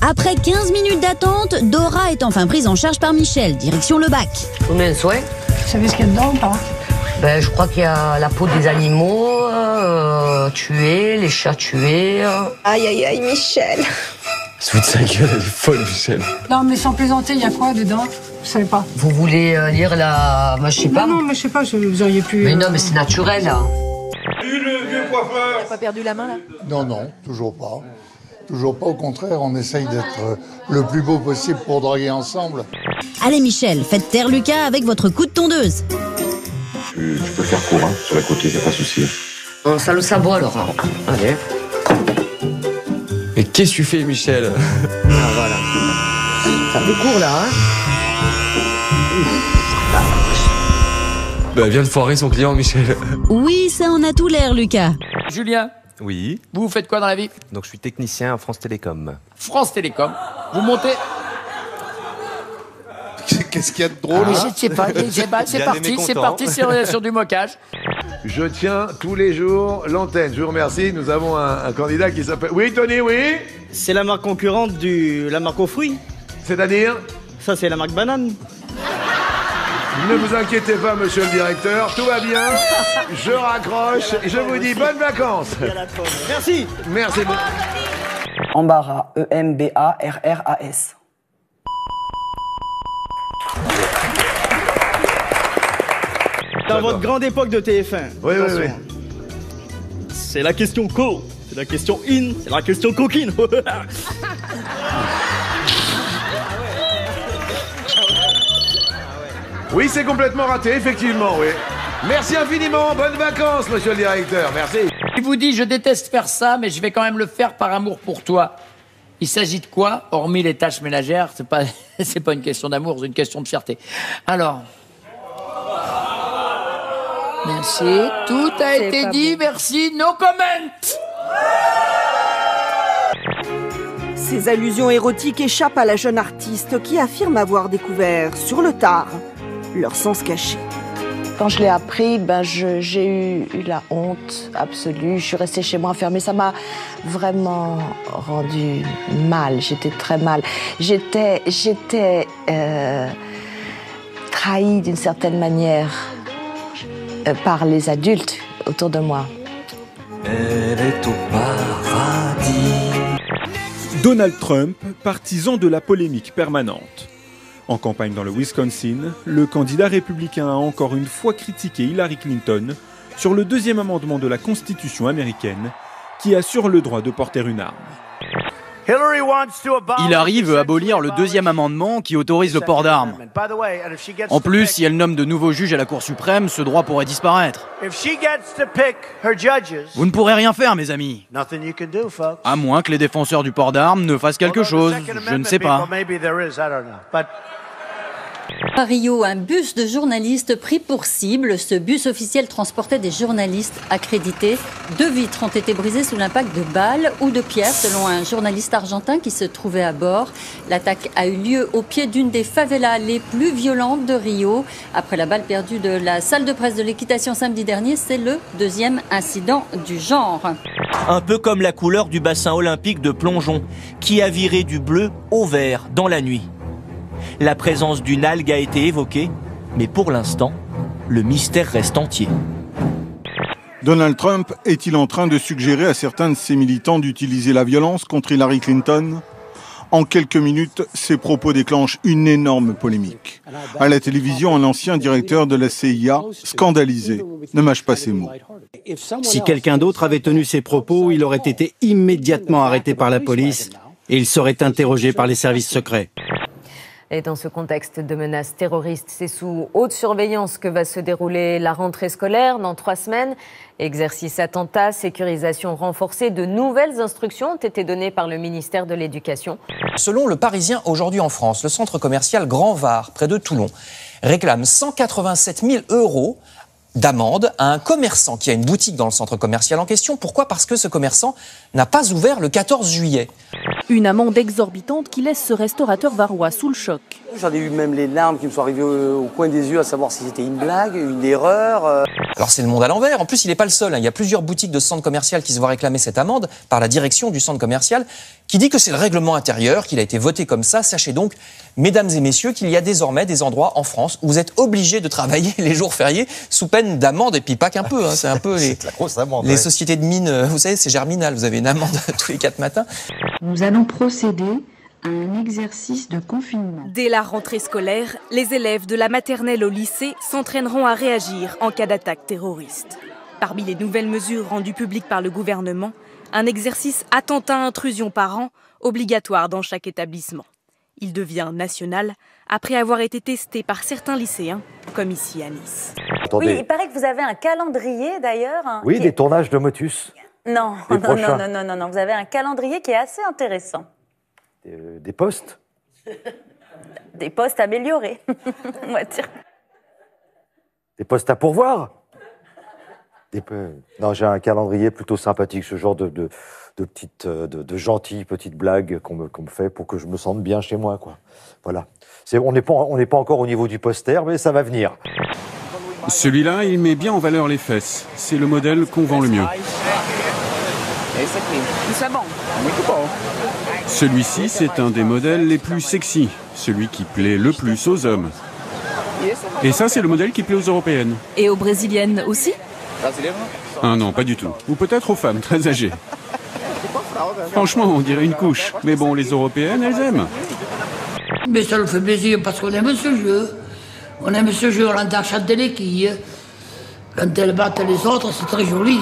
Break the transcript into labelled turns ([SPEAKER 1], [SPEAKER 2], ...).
[SPEAKER 1] Après 15 minutes d'attente, Dora est enfin prise en charge par Michel, direction le bac.
[SPEAKER 2] Combien de soins?
[SPEAKER 3] Vous savez ce qu'il y a dedans ou pas?
[SPEAKER 2] Je crois qu'il y a la peau des animaux tués, les chats tués.
[SPEAKER 4] Aïe, aïe, aïe, Michel.
[SPEAKER 5] Se fout de sa gueule, elle est folle, Michel.
[SPEAKER 3] Non, mais sans plaisanter, il y a quoi dedans? Vous savez pas.
[SPEAKER 2] Vous voulez lire la... Moi, je sais pas.
[SPEAKER 3] Non, mais je sais pas, vous auriez pu...
[SPEAKER 2] Mais non, mais c'est naturel, là.
[SPEAKER 6] Salut le vieux coiffeur.
[SPEAKER 4] T'as pas perdu la main, là?
[SPEAKER 7] Non, toujours pas. Toujours pas, au contraire, on essaye d'être le plus beau possible pour draguer ensemble.
[SPEAKER 1] Allez Michel, faites taire Lucas avec votre coup de tondeuse.
[SPEAKER 5] Tu peux faire court, hein, sur la côté, y'a pas de souci.
[SPEAKER 2] Ça le sabot, alors. Allez.
[SPEAKER 5] Mais qu'est-ce que tu fais, Michel?
[SPEAKER 2] Voilà. Ça fait court, là, hein.
[SPEAKER 5] Elle vient de foirer son client, Michel.
[SPEAKER 1] Oui, ça en a tout l'air Lucas.
[SPEAKER 8] Julien,
[SPEAKER 9] Oui.
[SPEAKER 8] vous faites quoi dans la vie?
[SPEAKER 9] Donc je suis technicien à France Télécom.
[SPEAKER 8] France Télécom. Vous montez...
[SPEAKER 7] Qu'est-ce qu'il y a de drôle?
[SPEAKER 8] Je sais pas, c'est parti sur du moquage.
[SPEAKER 6] Je tiens tous les jours l'antenne. Je vous remercie. Nous avons un candidat qui s'appelle... Oui, Tony, oui.
[SPEAKER 10] C'est la marque concurrente la marque aux fruits.
[SPEAKER 6] C'est-à-dire?
[SPEAKER 10] Ça, c'est la marque banane.
[SPEAKER 6] Ne vous inquiétez pas, monsieur le directeur. Tout va bien. Je raccroche. Et je vous dis bonnes vacances.
[SPEAKER 10] Merci.
[SPEAKER 6] Merci beaucoup.
[SPEAKER 11] Embarras, E-M-B-A-R-R-A-S.
[SPEAKER 10] Dans votre grande époque de TF1.
[SPEAKER 6] Oui.
[SPEAKER 10] C'est la question co, c'est la question in, c'est la question coquine.
[SPEAKER 6] Oui, c'est complètement raté, effectivement, oui. Merci infiniment. Bonnes vacances, monsieur le directeur. Merci.
[SPEAKER 8] Il vous dit, je déteste faire ça, mais je vais quand même le faire par amour pour toi. Il s'agit de quoi? Hormis les tâches ménagères, c'est pas une question d'amour, c'est une question de fierté. Alors... Merci, tout a été dit, merci, no comment.
[SPEAKER 4] Ces allusions érotiques échappent à la jeune artiste qui affirme avoir découvert, sur le tard, leur sens caché.
[SPEAKER 12] Quand je l'ai appris, j'ai eu la honte absolue. Je suis restée chez moi enfermée. Ça m'a vraiment rendu mal. J'étais très mal. J'étais trahie d'une certaine manière par les adultes autour de moi.
[SPEAKER 9] Elle est au paradis.
[SPEAKER 13] Donald Trump, partisan de la polémique permanente. En campagne dans le Wisconsin, le candidat républicain a encore une fois critiqué Hillary Clinton sur le deuxième amendement de la Constitution américaine qui assure le droit de porter une arme.
[SPEAKER 14] Hillary veut abolir le deuxième amendement qui autorise le port d'armes. En plus, si elle nomme de nouveaux juges à la Cour suprême, ce droit pourrait disparaître. Vous ne pourrez rien faire, mes amis. À moins que les défenseurs du port d'armes ne fassent quelque chose, je ne sais pas.
[SPEAKER 15] À Rio, un bus de journalistes pris pour cible. Ce bus officiel transportait des journalistes accrédités. 2 vitres ont été brisées sous l'impact de balles ou de pierres, selon un journaliste argentin qui se trouvait à bord. L'attaque a eu lieu au pied d'une des favelas les plus violentes de Rio. Après la balle perdue de la salle de presse de l'équitation samedi dernier, c'est le 2e incident du genre.
[SPEAKER 16] Un peu comme la couleur du bassin olympique de plongeon, qui a viré du bleu au vert dans la nuit. La présence d'une algue a été évoquée, mais pour l'instant, le mystère reste entier.
[SPEAKER 13] Donald Trump est-il en train de suggérer à certains de ses militants d'utiliser la violence contre Hillary Clinton? En quelques minutes, ses propos déclenchent une énorme polémique. À la télévision, un ancien directeur de la CIA, scandalisé, ne mâche pas ses mots.
[SPEAKER 17] Si quelqu'un d'autre avait tenu ces propos, il aurait été immédiatement arrêté par la police et il serait interrogé par les services secrets.
[SPEAKER 18] Et dans ce contexte de menaces terroristes, c'est sous haute surveillance que va se dérouler la rentrée scolaire dans 3 semaines. Exercice attentat, sécurisation renforcée, de nouvelles instructions ont été données par le ministère de l'Éducation.
[SPEAKER 19] Selon Le Parisien aujourd'hui en France, le centre commercial Grand Var, près de Toulon, réclame 187 000 € d'amende à un commerçant qui a une boutique dans le centre commercial en question. Pourquoi? Parce que ce commerçant n'a pas ouvert le 14 juillet.
[SPEAKER 20] Une amende exorbitante qui laisse ce restaurateur varois sous le choc.
[SPEAKER 11] J'en ai eu même les larmes qui me sont arrivées au coin des yeux à savoir si c'était une blague, une erreur.
[SPEAKER 19] Alors c'est le monde à l'envers. En plus, il n'est pas le seul. Il y a plusieurs boutiques de ce centre commercial qui se voient réclamer cette amende par la direction du centre commercial qui dit que c'est le règlement intérieur, qu'il a été voté comme ça. Sachez donc, mesdames et messieurs, qu'il y a désormais des endroits en France où vous êtes obligés de travailler les jours fériés sous peine d'amende. Et puis pas qu'un peu. Hein. C'est un peu les sociétés de mines. Vous savez, c'est Germinal. Vous avez une amende tous les 4 matins.
[SPEAKER 21] Nous allons procéder à un exercice de confinement.
[SPEAKER 22] Dès la rentrée scolaire, les élèves de la maternelle au lycée s'entraîneront à réagir en cas d'attaque terroriste. Parmi les nouvelles mesures rendues publiques par le gouvernement, un exercice attentat-intrusion par an, obligatoire dans chaque établissement. Il devient national après avoir été testé par certains lycéens, comme ici à Nice.
[SPEAKER 23] Attendez. Oui, il paraît que vous avez un calendrier d'ailleurs.
[SPEAKER 24] Oui, des tournages de Motus.
[SPEAKER 23] Non, non, vous avez un calendrier qui est assez intéressant.
[SPEAKER 24] Des postes.
[SPEAKER 23] Des postes améliorés, on va dire.
[SPEAKER 24] Des postes à pourvoir. Non, j'ai un calendrier plutôt sympathique, ce genre de gentilles petites blagues qu'on me fait pour que je me sente bien chez moi, quoi. Voilà. On n'est pas encore au niveau du poster, mais ça va venir.
[SPEAKER 25] Celui-là, il met bien en valeur les fesses. C'est le modèle qu'on vend le mieux. Celui-ci, c'est un des modèles les plus sexy, celui qui plaît le plus aux hommes. Et ça, c'est le modèle qui plaît aux européennes.
[SPEAKER 20] Et aux brésiliennes aussi?
[SPEAKER 25] Ah non, pas du tout. Ou peut-être aux femmes très âgées. Franchement, on dirait une couche. Mais bon, les européennes, elles aiment.
[SPEAKER 26] Mais ça nous fait plaisir parce qu'on aime ce jeu. On aime ce jeu, on entend chanter les quilles. Quand elles battent les autres, c'est très joli.